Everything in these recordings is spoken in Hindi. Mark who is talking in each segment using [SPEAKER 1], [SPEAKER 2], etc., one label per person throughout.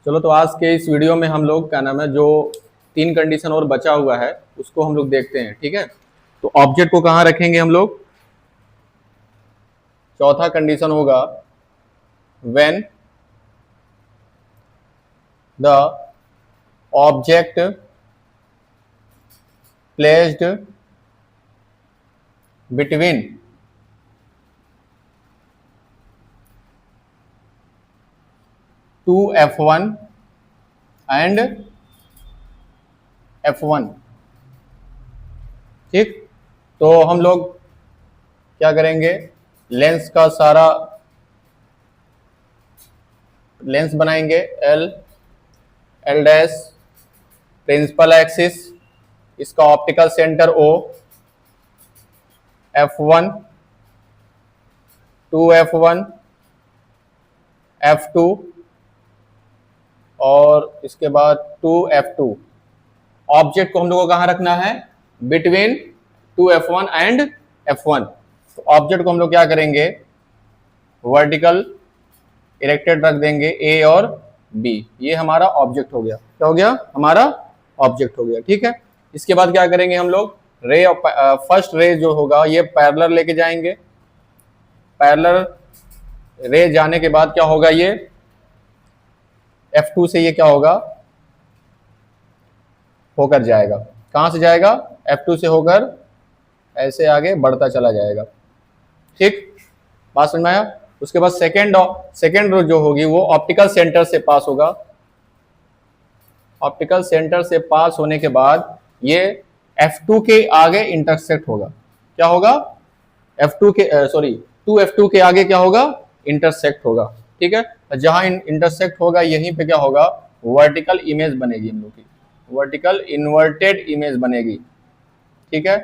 [SPEAKER 1] चलो तो आज के इस वीडियो में हम लोग क्या नाम है जो 3 कंडीशन और बचा हुआ है उसको हम लोग देखते हैं। ठीक है, तो ऑब्जेक्ट को कहाँ रखेंगे हम लोग। चौथा कंडीशन होगा when the object placed between two F1 and F1। ठीक, तो हम लोग क्या करेंगे, लेंस का सारा लेंस बनाएंगे L डैश, प्रिंसिपल एक्सिस, इसका optical centre O, F1 2F1 F2 और इसके बाद 2F2। ऑब्जेक्ट को हम लोग को कहाँ रखना है, बिटवीन 2F1 एंड F1। तो ऑब्जेक्ट को हम लोग क्या करेंगे, वर्टिकल इरेक्टेड रख देंगे A और B। ये हमारा ऑब्जेक्ट हो गया। क्या हो गया, हमारा ऑब्जेक्ट हो गया। ठीक है, इसके बाद क्या करेंगे हम लोग, रे फर्स्ट रे जो होगा ये पैरेलल लेके जाएंगे। पैरेलल रे जाने के बाद क्या होगा, ये F2 से ये क्या होगा, होकर जाएगा। कहां से जाएगा, F2 से होकर ऐसे आगे बढ़ता चला जाएगा। ठीक, बात समझ में आया। उसके बाद सेकेंड रो जो होगी वो ऑप्टिकल सेंटर से पास होगा। ऑप्टिकल सेंटर से पास होने के बाद ये F2 के आगे इंटरसेक्ट होगा। क्या होगा, F2 के 2F2 के आगे क्या होगा, इंटरसेक्ट होगा। ठीक है, जहां इंटरसेक्ट होगा यहीं पे क्या होगा, वर्टिकल इमेज बनेगी, हम लोग की वर्टिकल इन्वर्टेड इमेज बनेगी। ठीक है,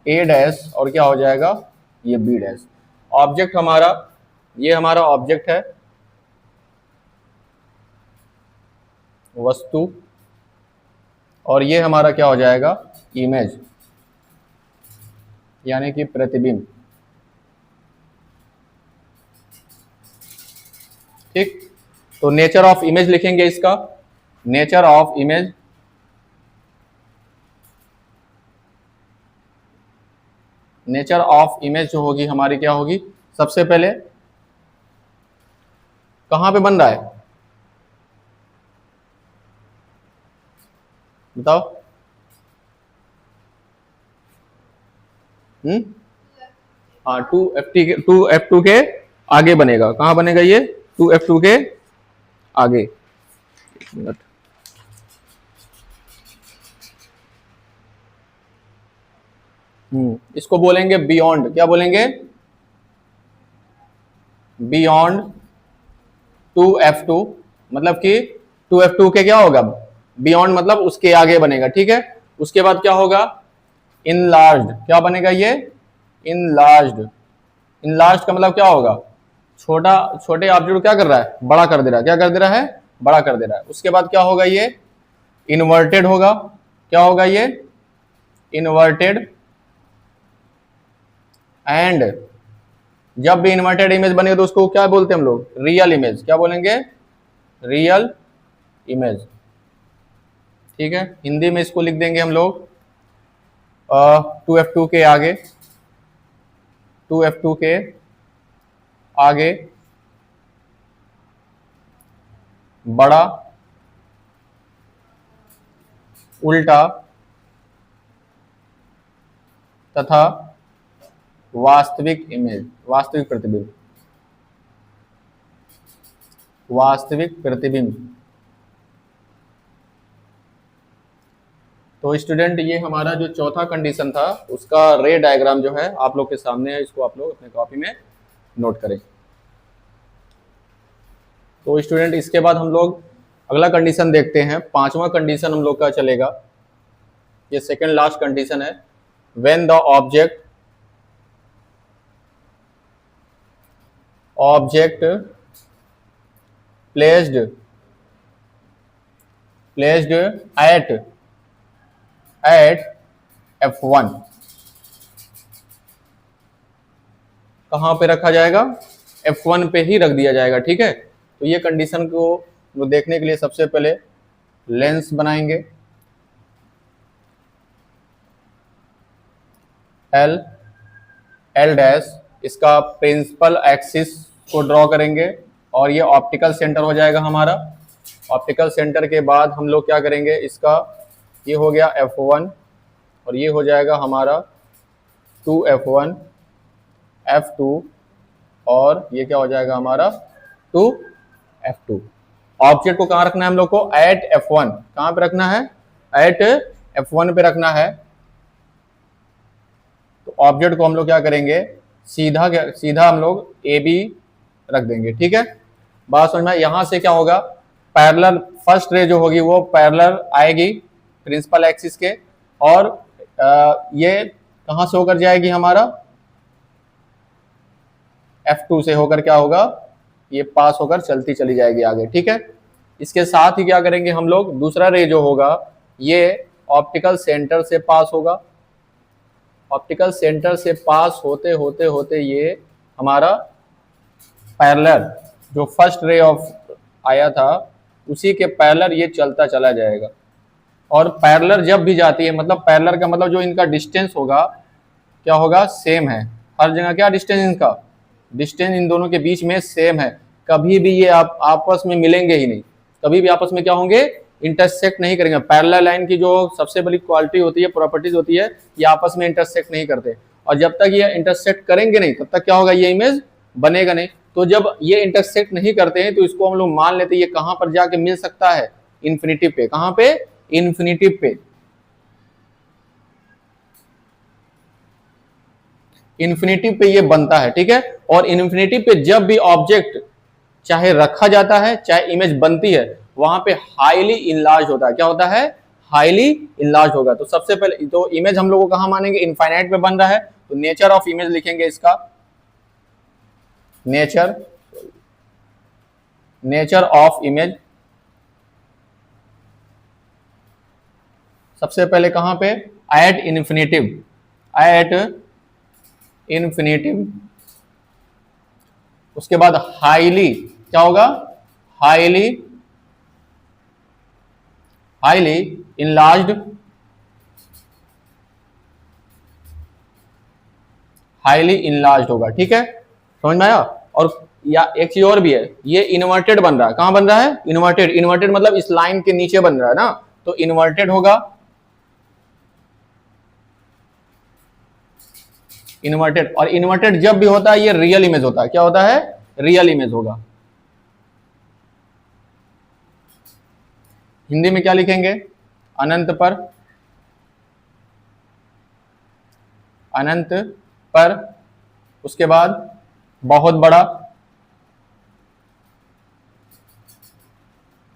[SPEAKER 1] A डैश और क्या हो जाएगा, ये B डैश। ऑब्जेक्ट हमारा, ये हमारा ऑब्जेक्ट है, वस्तु, और ये हमारा क्या हो जाएगा, इमेज यानी कि प्रतिबिंब। ठीक, तो नेचर ऑफ इमेज लिखेंगे इसका, nature of image nature of image जो होगी हमारी क्या होगी, सबसे पहले कहां पे बन रहा है बताओ। हाँ, 2F2 के आगे बनेगा। कहां बनेगा ये, 2F2 के आगे। एक मिनट, इसको बोलेंगे बियॉन्ड। क्या बोलेंगे, बियॉन्ड 2F2, मतलब कि 2F2 के क्या होगा, बियॉन्ड मतलब उसके आगे बनेगा। ठीक है, उसके बाद क्या होगा, इनलार्ज्ड। क्या बनेगा ये, इनलार्ज्ड। इनलार्ज्ड का मतलब क्या होगा, छोटे ऑब्जेक्ट को क्या कर रहा है, बड़ा कर दे रहा है। क्या कर दे रहा है, बड़ा कर दे रहा है। उसके बाद क्या होगा, ये इन्वर्टेड होगा। क्या होगा ये, इन्वर्टेड। एंड जब भी इन्वर्टेड इमेज बनेगी तो उसको क्या बोलते हैं हम लोग, रियल इमेज। क्या बोलेंगे, रियल इमेज। ठीक है, हिंदी में इसको लिख देंगे हम लोग 2F2 के आगे, 2F2 के आगे बड़ा, उल्टा तथा वास्तविक इमेज, वास्तविक प्रतिबिंब, वास्तविक प्रतिबिंब। तो स्टूडेंट ये हमारा जो चौथा कंडीशन था उसका रे डायग्राम जो है आप लोग के सामने है, इसको आप लोग अपने कॉपी में नोट करें। तो स्टूडेंट इसके बाद हम लोग अगला कंडीशन देखते हैं। पांचवा कंडीशन हम लोग का चलेगा, ये सेकंड लास्ट कंडीशन है। When the object placed at F1। कहां पे रखा जाएगा, F1 पे ही रख दिया जाएगा। ठीक है, तो ये कंडीशन को वो देखने के लिए सबसे पहले लेंस बनाएंगे, एल एल डैश, इसका प्रिंसिपल एक्सिस को ड्रॉ करेंगे और ये ऑप्टिकल सेंटर हो जाएगा हमारा। ऑप्टिकल सेंटर के बाद हम लोग क्या करेंगे, इसका ये हो गया F1 और ये हो जाएगा हमारा 2F1 F2 और ये क्या हो जाएगा हमारा 2F2। ऑब्जेक्ट को कहाँ रखना है हम लोग को, एट F1। कहाँ पे रखना है, एट F1 पे रखना है। तो ऑब्जेक्ट को हम लोग क्या करेंगे, सीधा हम लोग AB रख देंगे, ठीक है। बात समझ में, यहां से क्या होगा, पैरेलल फर्स्ट रे जो होगी वो पैरेलल आएगी प्रिंसिपल एक्सिस के, और ये कहां से होकर जाएगी हमारा, F2 से होकर क्या होगा, ये पास होकर चलती चली जाएगी आगे, ठीक है। इसके साथ ही क्या करेंगे हम लोग, दूसरा रे जो होगा ये ऑप्टिकल सेंटर से पास होगा। ऑप्टिकल सेंटर से पास होते होते होते ये हमारा पैरेलल जो फर्स्ट रे ऑफ आया था उसी के पैरेलल ये चलता चला जाएगा। और पैरेलल जब भी जाती है, मतलब पैरेलल का मतलब जो इनका डिस्टेंस होगा क्या होगा, सेम है हर जगह। क्या डिस्टेंस इनका, डिस्टेंस इन दोनों के बीच में सेम है। कभी भी ये आपस में मिलेंगे ही नहीं, कभी भी आपस में क्या होंगे, इंटरसेक्ट नहीं करेंगे। पैरेलल लाइन की जो सबसे बड़ी क्वालिटी होती है, प्रॉपर्टीज होती है, ये आपस में इंटरसेक्ट नहीं करते। और जब तक ये इंटरसेक्ट करेंगे नहीं तब तक क्या होगा, ये इमेज बनेगा नहीं। तो जब ये इंटरसेक्ट नहीं करते हैं तो इसको हम लोग मान लेते हैं ये कहां पर जाके मिल सकता है, इन्फिनिटी पे। कहां पे, इन्फिनिटी पे। इन्फिनिटी पे ये बनता है, ठीक है। और इन्फिनिटी पे जब भी ऑब्जेक्ट चाहे रखा जाता है चाहे इमेज बनती है, वहां पे हाईली इनलार्ज होता है। क्या होता है, हाईली इनलार्ज होगा। तो सबसे पहले तो इमेज हम लोग को कहां मानेंगे, इनफाइनाइट पे बन रहा है, तो नेचर ऑफ इमेज लिखेंगे इसका, नेचर ऑफ इमेज। सबसे पहले कहां पे, एट इन्फिनिटिव, एट इन्फिनिटिव। उसके बाद हाईली, क्या होगा, हाईली इनलार्ज्ड, हाईली इनलार्ज्ड होगा, ठीक है। समझ में आया। और या एक चीज और भी है, ये इन्वर्टेड बन रहा है। कहां बन रहा है, इन्वर्टेड। इन्वर्टेड मतलब इस लाइन के नीचे बन रहा है ना, तो इन्वर्टेड होगा, इन्वर्टेड। और इन्वर्टेड जब भी होता है ये रियल इमेज होता है। क्या होता है, रियल इमेज होगा। हिंदी में क्या लिखेंगे, अनंत पर, अनंत पर। उसके बाद बहुत बड़ा,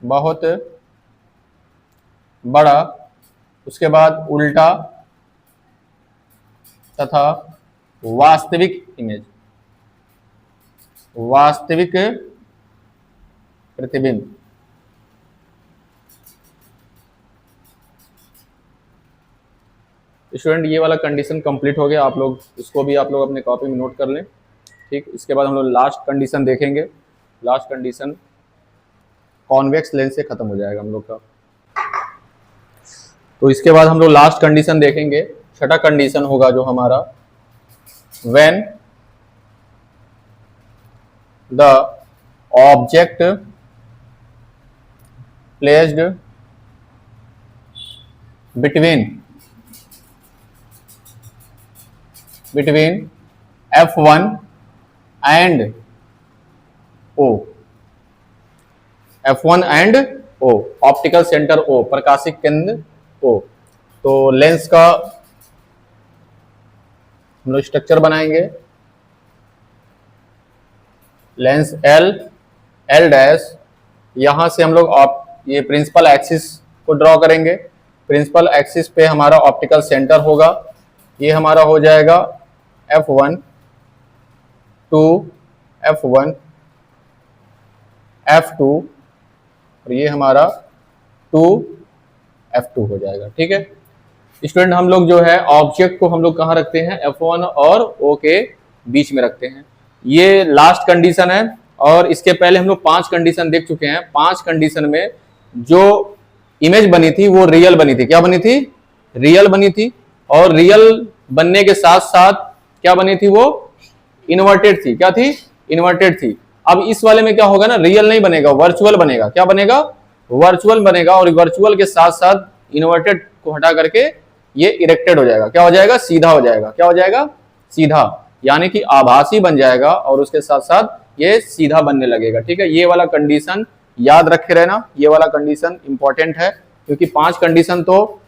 [SPEAKER 1] बहुत बड़ा। उसके बाद उल्टा तथा वास्तविक इमेज, वास्तविक प्रतिबिंब। स्टूडेंट ये वाला कंडीशन कंप्लीट हो गया, आप लोग इसको भी आप लोग अपने कॉपी में नोट कर लें, ठीक। इसके बाद हम लोग लास्ट कंडीशन देखेंगे। लास्ट कंडीशन कॉन्वेक्स लेंस से खत्म हो जाएगा हम लोग का। तो इसके बाद हम लोग लास्ट कंडीशन देखेंगे। छठा कंडीशन होगा जो हमारा, when the object placed between F1 and O, F1 and O, optical centre O, प्रकाशिक केंद्र O। तो लेंस का हम लोग स्ट्रक्चर बनाएंगे। लेंस L डैश, यहां से हम लोग ये प्रिंसिपल एक्सिस को ड्रॉ करेंगे। प्रिंसिपल एक्सिस पे हमारा ऑप्टिकल सेंटर होगा, ये हमारा हो जाएगा F1 2F1 F2 और ये हमारा 2F2 हो जाएगा, ठीक है। स्टूडेंट हम लोग जो है ऑब्जेक्ट को हम लोग कहाँ रखते हैं, F1 और O के बीच में रखते हैं। ये लास्ट कंडीशन है और इसके पहले हम लोग 5 कंडीशन देख चुके हैं। 5 कंडीशन में जो इमेज बनी थी वो रियल बनी थी। क्या बनी थी? रियल बनी थी। और रियल बनने के साथ साथ क्या बनी थी? वो इन्वर्टेड थी। क्या थी? इन्वर्टेड थी। अब इस वाले में क्या होगा ना, रियल नहीं बनेगा, वर्चुअल बनेगा। क्या बनेगा? वर्चुअल बनेगा। और वर्चुअल के साथ साथ इन्वर्टेड को हटा करके ये इरेक्टेड हो जाएगा। क्या हो जाएगा? सीधा हो जाएगा। क्या हो जाएगा? सीधा, यानी कि आभासी बन जाएगा और उसके साथ साथ ये सीधा बनने लगेगा। ठीक है, ये वाला कंडीशन याद रखे रहना, ये वाला कंडीशन इंपॉर्टेंट है, क्योंकि 5 कंडीशन तो,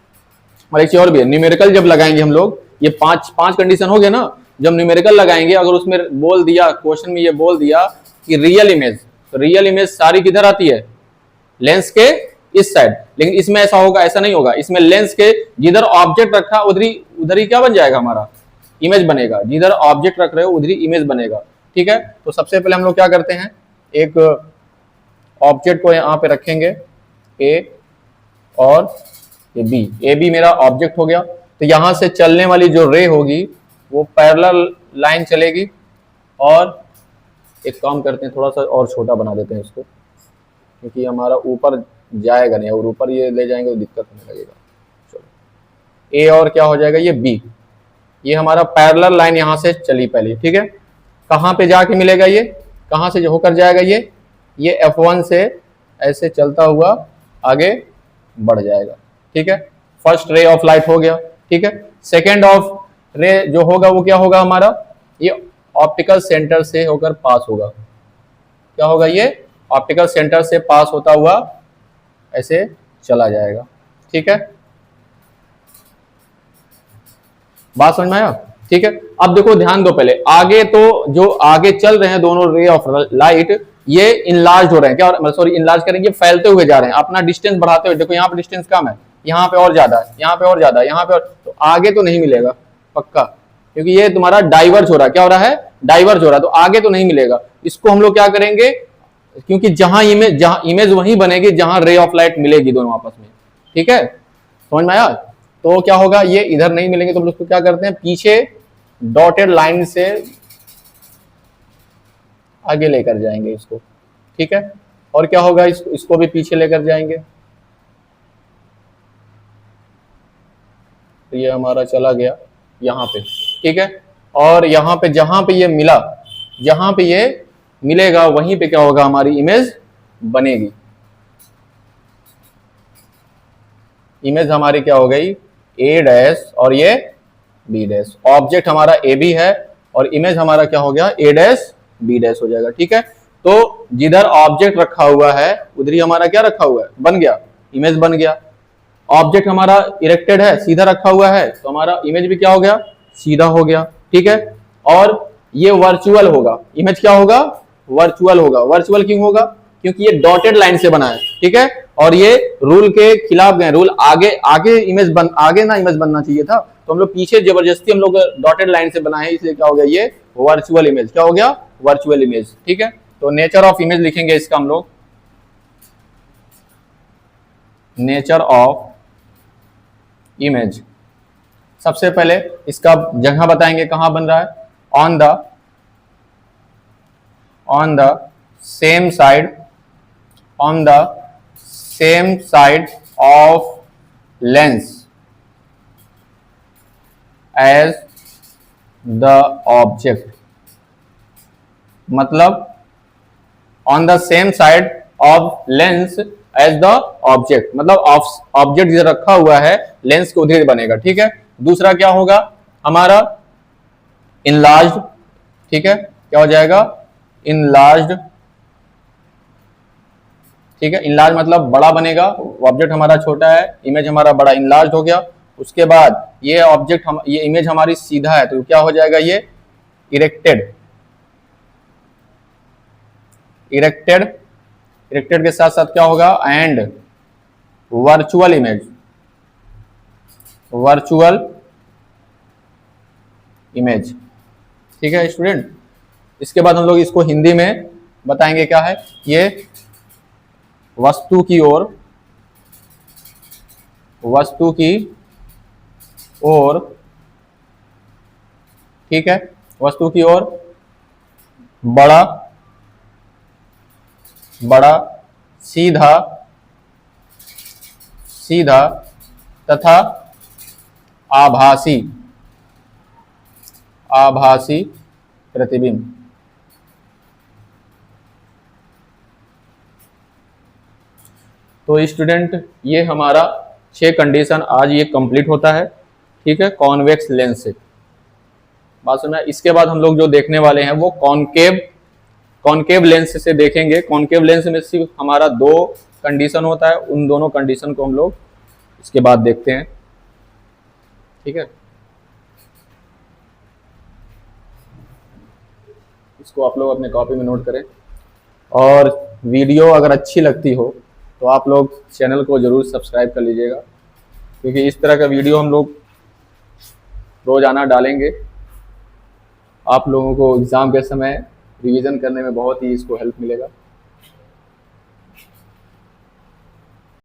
[SPEAKER 1] और एक चीज और भी है, न्यूमेरिकल जब लगाएंगे हम लोग, ये पांच कंडीशन हो गया ना, जब न्यूमेरिकल लगाएंगे, अगर उसमें बोल दिया, क्वेश्चन में ये बोल दिया कि रियल इमेज, तो रियल इमेज सारी किधर आती है? लेंस के इस साइड। लेकिन इसमें ऐसा होगा, ऐसा नहीं होगा। इसमें लेंस के जिधर ऑब्जेक्ट रखा उधर ही क्या बन जाएगा? हमारा इमेज बनेगा। जिधर ऑब्जेक्ट रख रहे हो उधर ही इमेज बनेगा। ठीक है, तो सबसे पहले हम लोग क्या करते हैं, एक ऑब्जेक्ट को यहाँ पे रखेंगे, ए और ये बी। ए बी मेरा ऑब्जेक्ट हो गया। तो यहां से चलने वाली जो रे होगी वो पैरेलल लाइन चलेगी। और एक काम करते हैं, थोड़ा सा और छोटा बना देते हैं इसको, क्योंकि हमारा ऊपर जाएगा नहीं, और ऊपर ये ले जाएंगे तो दिक्कत होने लगेगा। चलो, ए और क्या हो जाएगा? ये बी। ये हमारा पैरेलल लाइन यहां से चली पहले। ठीक है, कहां पे जाके मिलेगा? ये कहां से होकर जाएगा? ये F1 से ऐसे चलता हुआ आगे बढ़ जाएगा। ठीक है, फर्स्ट रे ऑफ लाइट हो गया। ठीक है, सेकेंड ऑफ रे जो होगा वो क्या होगा हमारा? ये ऑप्टिकल सेंटर से होकर पास होगा। क्या होगा? ये ऑप्टिकल सेंटर से पास होता हुआ ऐसे चला जाएगा। ठीक है, बात समझ में आया? ठीक है, अब देखो, ध्यान दो पहले, आगे तो जो आगे चल रहे हैं दोनों रे ऑफ लाइट, ये इनलार्ज हो रहे हैं। क्या? सॉरी, इनलार्ज करेंगे, फैलते हुए जा रहे हैं, अपना डिस्टेंस बढ़ाते हुए। देखो यहाँ पे डिस्टेंस कम है, यहाँ पे और ज्यादा है, यहाँ पे और ज्यादा है, यहाँ पे और, तो आगे तो नहीं मिलेगा पक्का, क्योंकि ये तुम्हारा डाइवर्ज हो रहा है। क्या हो रहा है? डाइवर्ज हो रहा है, तो आगे तो नहीं मिलेगा। इसको हम लोग क्या करेंगे, क्योंकि जहां इमेज वहीं बनेगी जहां रे ऑफ लाइट मिलेगी दोनों आपस में। ठीक है, समझ में आया? तो क्या होगा, ये इधर नहीं मिलेंगे तो हम लोग क्या करते हैं, पीछे डॉटेड लाइन से आगे लेकर जाएंगे इसको। ठीक है, और क्या होगा, इसको भी पीछे लेकर जाएंगे। तो ये हमारा चला गया यहाँ पे। ठीक है, और यहाँ पे जहां पे ये मिला, जहां पे ये मिलेगा वहीं पे क्या होगा, हमारी इमेज बनेगी। इमेज हमारी क्या हो गई? ए डैश और ये बी डैश। ऑब्जेक्ट हमारा ए बी है और इमेज हमारा क्या हो गया? ए डैश बी डैश हो जाएगा। ठीक है, तो जिधर ऑब्जेक्ट रखा हुआ है उधर ही हमारा क्या रखा हुआ है? बन गया, इमेज बन गया। ऑब्जेक्ट हमारा इरेक्टेड है, सीधा रखा हुआ है, तो हमारा इमेज भी क्या हो गया? सीधा हो गया। ठीक है, और ये वर्चुअल होगा। इमेज क्या होगा? वर्चुअल होगा। वर्चुअल क्यों होगा? क्योंकि ये डॉटेड लाइन से बना है। ठीक है, और ये रूल के खिलाफ गए। रूल आगे आगे ना इमेज बनना चाहिए था, तो हम लोग पीछे जबरदस्ती हम लोग डॉटेड लाइन से बनाए, इसलिए क्या हो गया? ये वर्चुअल इमेज। क्या हो गया? Virtual image. ठीक है, तो नेचर ऑफ इमेज लिखेंगे इसका हम लोग, नेचर ऑफ इमेज। सबसे पहले इसका जगह बताएंगे, कहां बन रहा है? On the same side of lens as the object. मतलब on the same side of lens as the object, मतलब ऑब्जेक्ट जिधर रखा हुआ है लेंस के उधर बनेगा। ठीक है, दूसरा क्या होगा हमारा? इनलार्ज्ड। ठीक है, क्या हो जाएगा? इनलार्ज्ड। ठीक है, इनलार्ज मतलब बड़ा बनेगा। ऑब्जेक्ट हमारा छोटा है, इमेज हमारा बड़ा, इनलार्ज हो गया। उसके बाद ये ऑब्जेक्ट ये इमेज हमारी सीधा है, तो क्या हो जाएगा? ये इरेक्टेड। इरेक्टेड के साथ साथ क्या होगा? And virtual image. ठीक है स्टूडेंट, इसके बाद हम लोग इसको हिंदी में बताएंगे। क्या है ये? वस्तु की ओर, ठीक है, वस्तु की ओर बड़ा बड़ा, सीधा, सीधा तथा आभासी, आभासी प्रतिबिंब। तो स्टूडेंट ये हमारा 6 कंडीशन आज ये कंप्लीट होता है, ठीक है, कॉन्वेक्स लेंस से। बात सुना। इसके बाद हम लोग जो देखने वाले हैं वो कॉनकेव लेंस से देखेंगे। कॉनकेव लेंस में सिर्फ हमारा 2 कंडीशन होता है, उन दोनों कंडीशन को हम लोग इसके बाद देखते हैं, ठीक है। इसको आप लोग अपने कॉपी में नोट करें, और वीडियो अगर अच्छी लगती हो तो आप लोग चैनल को जरूर सब्सक्राइब कर लीजिएगा, क्योंकि इस तरह का वीडियो हम लोग रोजाना डालेंगे। आप लोगों को एग्ज़ाम के समय रिवीजन करने में बहुत ही इसको हेल्प मिलेगा।